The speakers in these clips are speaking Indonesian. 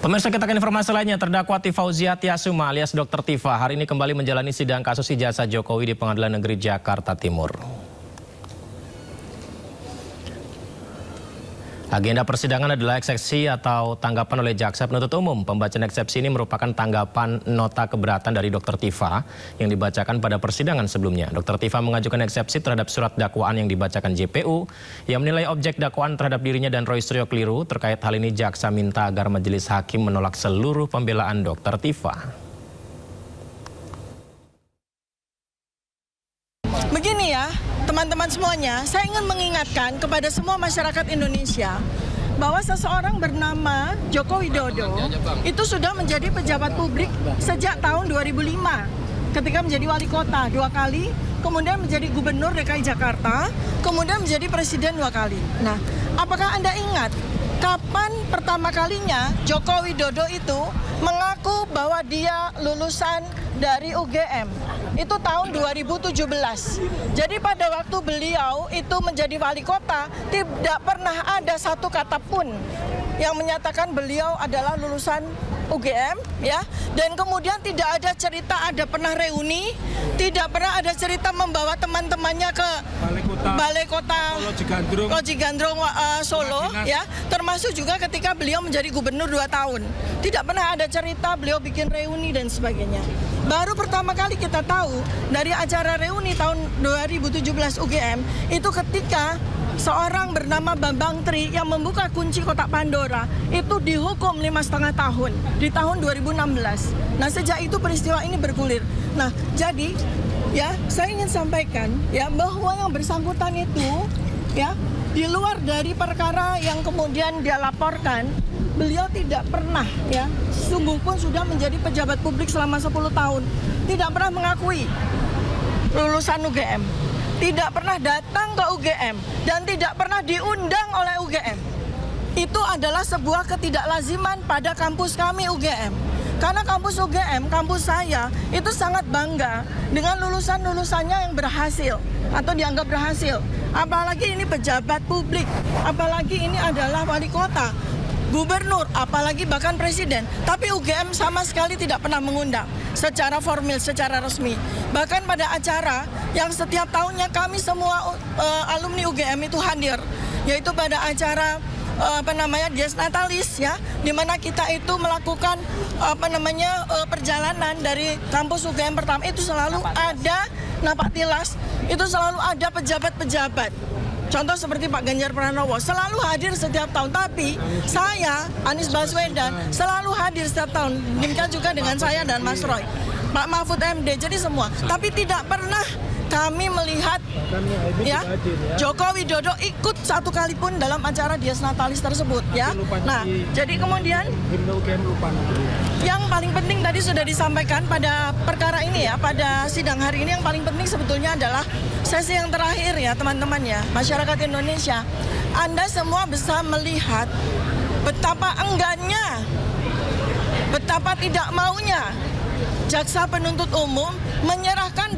Pemirsa, kita ke informasi lainnya. Terdakwa Tifauzia Tiasuma alias Dr. Tifa hari ini kembali menjalani sidang kasus ijazah Jokowi di Pengadilan Negeri Jakarta Timur. Agenda persidangan adalah eksepsi atau tanggapan oleh jaksa penuntut umum. Pembacaan eksepsi ini merupakan tanggapan nota keberatan dari Dr. Tifa yang dibacakan pada persidangan sebelumnya. Dr. Tifa mengajukan eksepsi terhadap surat dakwaan yang dibacakan JPU yang menilai objek dakwaan terhadap dirinya dan Roy Suryo keliru. Terkait hal ini, jaksa minta agar majelis hakim menolak seluruh pembelaan Dr. Tifa. Begini ya, teman-teman semuanya, saya ingin mengingatkan kepada semua masyarakat Indonesia bahwa seseorang bernama Joko Widodo itu sudah menjadi pejabat publik sejak tahun 2005 ketika menjadi wali kota 2 kali, kemudian menjadi gubernur DKI Jakarta, kemudian menjadi presiden 2 kali. Nah, apakah Anda ingat kapan pertama kalinya Joko Widodo itu mengaku bahwa dia lulusan dari UGM? Itu tahun 2017. Jadi pada waktu beliau itu menjadi wali kota, tidak pernah ada satu kata pun yang menyatakan beliau adalah lulusan UGM, ya. Dan kemudian tidak ada cerita ada pernah reuni, tidak pernah ada cerita membawa teman-temannya ke Balai Kota Loji Gandrung Solo, ya. Termasuk juga ketika beliau menjadi gubernur 2 tahun. Tidak pernah ada cerita beliau bikin reuni dan sebagainya. Baru pertama kali kita tahu dari acara reuni tahun 2017 UGM itu ketika seorang bernama Bambang Tri yang membuka kunci kotak Pandora itu dihukum 5,5 tahun di tahun 2016. Nah, sejak itu peristiwa ini bergulir. Nah, jadi ya saya ingin sampaikan ya bahwa yang bersangkutan itu ya di luar dari perkara yang kemudian dia laporkan, beliau tidak pernah ya, sungguh pun sudah menjadi pejabat publik selama 10 tahun, tidak pernah mengakui lulusan UGM, tidak pernah datang ke UGM, dan tidak pernah diundang oleh UGM. Itu adalah sebuah ketidaklaziman pada kampus kami UGM. Karena kampus UGM, kampus saya, itu sangat bangga dengan lulusan-lulusannya yang berhasil atau dianggap berhasil. Apalagi ini pejabat publik, apalagi ini adalah wali kota, gubernur, apalagi bahkan presiden. Tapi UGM sama sekali tidak pernah mengundang secara formal, secara resmi. Bahkan pada acara yang setiap tahunnya kami semua alumni UGM itu hadir, yaitu pada acara Dies Natalis, ya, di mana kita itu melakukan perjalanan dari kampus UGM pertama, itu selalu ada napak tilas, itu selalu ada pejabat-pejabat. Contoh seperti Pak Ganjar Pranowo selalu hadir setiap tahun, tapi saya, Anies Baswedan, selalu hadir setiap tahun. Demikian juga dengan saya dan Mas Roy, Pak Mahfud MD, jadi semua. Tapi tidak pernah kami melihat ya Joko Widodo ikut satu kali pun dalam acara Dies Natalis tersebut, ya. Nah, jadi kemudian yang paling penting tadi sudah disampaikan pada perkara ini ya, pada sidang hari ini yang paling penting sebetulnya adalah sesi yang terakhir ya teman-teman ya, masyarakat Indonesia. Anda semua bisa melihat betapa enggannya, betapa tidak maunya jaksa penuntut umum menyerahkan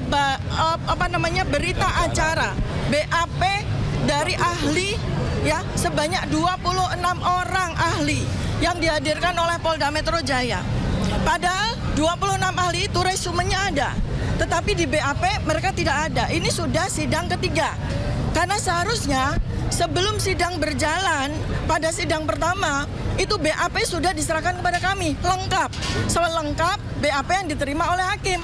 berita acara BAP dari ahli ya sebanyak 26 orang ahli yang dihadirkan oleh Polda Metro Jaya. Padahal 26 ahli itu resumenya ada, tetapi di BAP mereka tidak ada. Ini sudah sidang ketiga. Karena seharusnya sebelum sidang berjalan pada sidang pertama itu BAP sudah diserahkan kepada kami lengkap, selengkap BAP yang diterima oleh hakim.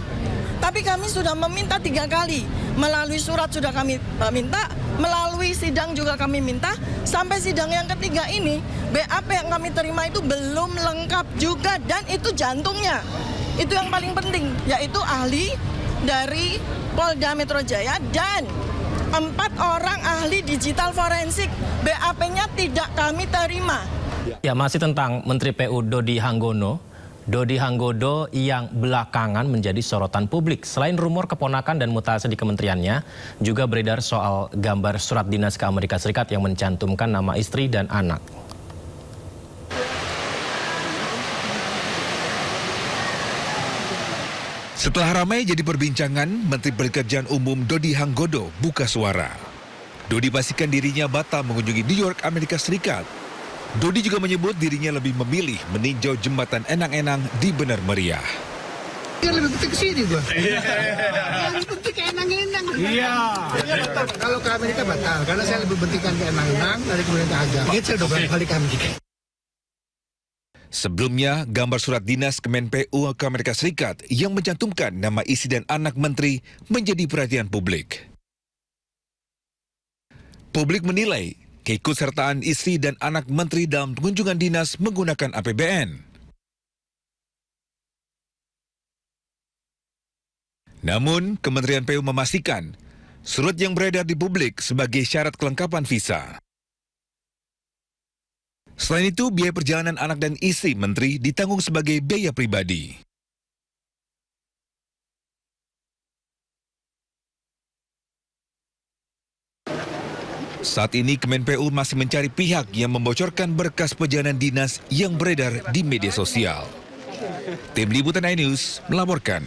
Tapi kami sudah meminta 3 kali, melalui surat sudah kami minta, melalui sidang juga kami minta, sampai sidang yang ketiga ini BAP yang kami terima itu belum lengkap juga, dan itu jantungnya. Itu yang paling penting, yaitu ahli dari Polda Metro Jaya dan 4 orang ahli digital forensik. BAP-nya tidak kami terima. Ya, masih tentang Menteri PU Dodi Hanggono. Dodi Hanggodo yang belakangan menjadi sorotan publik. Selain rumor keponakan dan mutasi di kementeriannya, juga beredar soal gambar surat dinas ke Amerika Serikat yang mencantumkan nama istri dan anak. Setelah ramai jadi perbincangan, Menteri Pekerjaan Umum Dodi Hanggodo buka suara. Dodi pastikan dirinya batal mengunjungi New York, Amerika Serikat. Dodi juga menyebut dirinya lebih memilih meninjau jembatan Enang-Enang di Bener Meriah. Lebih penting ke sini gua. Yang penting ke Enang-Enang. Iya. Kalau ke Amerika batal, karena saya lebih pentingkan ke Enang-Enang dari kemudian ke Agam. Gitu udah berapa kali ke Amerika. Sebelumnya, gambar surat dinas Kemenpu ke Amerika Serikat yang mencantumkan nama istri dan anak menteri menjadi perhatian publik. Publik menilai keikutsertaan istri dan anak menteri dalam kunjungan dinas menggunakan APBN. Namun, Kementerian PU memastikan surat yang beredar di publik sebagai syarat kelengkapan visa. Selain itu, biaya perjalanan anak dan istri menteri ditanggung sebagai biaya pribadi. Saat ini Kemenpu masih mencari pihak yang membocorkan berkas perjalanan dinas yang beredar di media sosial. Tim Liputan iNews melaporkan.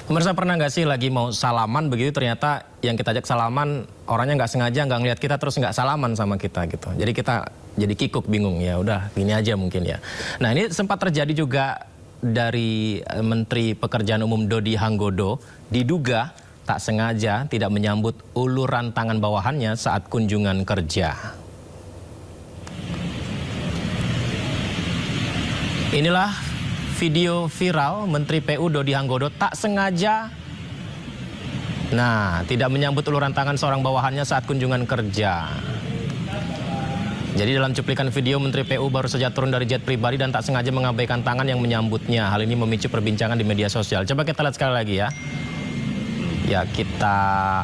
Pemirsa, pernah nggak sih lagi mau salaman begitu, ternyata yang kita ajak salaman orangnya nggak sengaja nggak ngeliat kita terus nggak salaman sama kita gitu. Jadi kita jadi kikuk, bingung, ya udah gini aja mungkin ya. Nah, ini sempat terjadi juga dari Menteri Pekerjaan Umum Dodi Hanggodo, diduga tak sengaja tidak menyambut uluran tangan bawahannya saat kunjungan kerja. Inilah video viral Menteri PU Dodi Hanggodo tak sengaja tidak menyambut uluran tangan seorang bawahannya saat kunjungan kerja. Jadi dalam cuplikan video, Menteri PU baru saja turun dari jet pribadi dan tak sengaja mengabaikan tangan yang menyambutnya. Hal ini memicu perbincangan di media sosial. Coba kita lihat sekali lagi ya. Ya, kita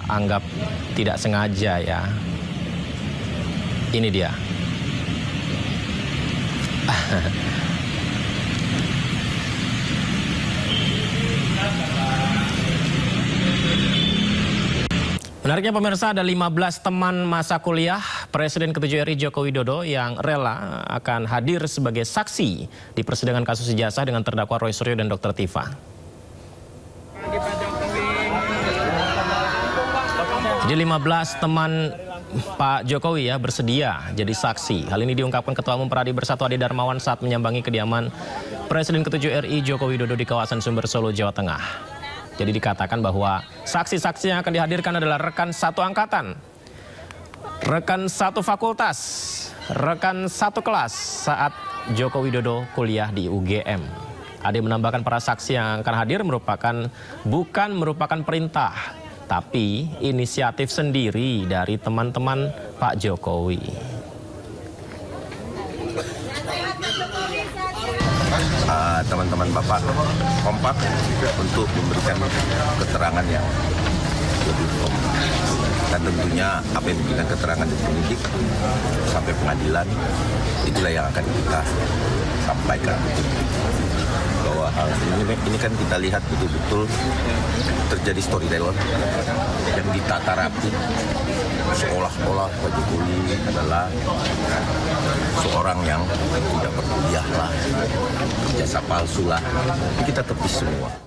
anggap tidak sengaja ya. Ini dia. Menariknya pemirsa, ada 15 teman masa kuliah Presiden ke-7 RI Joko Widodo yang rela akan hadir sebagai saksi di persidangan kasus ijazah dengan terdakwa Roy Suryo dan Dr. Tifa. Jadi 15 teman Pak Jokowi ya bersedia jadi saksi. Hal ini diungkapkan Ketua Umum Pradi Bersatu Ade Darmawan saat menyambangi kediaman Presiden ke-7 RI Joko Widodo di kawasan Sumber Solo, Jawa Tengah. Jadi dikatakan bahwa saksi-saksi yang akan dihadirkan adalah rekan satu angkatan, rekan satu fakultas, rekan satu kelas saat Joko Widodo kuliah di UGM. Ade menambahkan para saksi yang akan hadir bukan merupakan perintah, tapi inisiatif sendiri dari teman-teman Pak Jokowi. Teman-teman Bapak kompak untuk memberikan keterangan yang lebih kompak. Dan tentunya apa yang memberikan keterangan di penyidik sampai pengadilan, itulah yang akan kita sampaikan. Bahwa hal ini kan kita lihat betul-betul terjadi storyteller yang ditata rapi, seolah-olah Pak Jokowi adalah seorang yang tidak berkuliah lah, jasa palsu lah, kita tepis semua.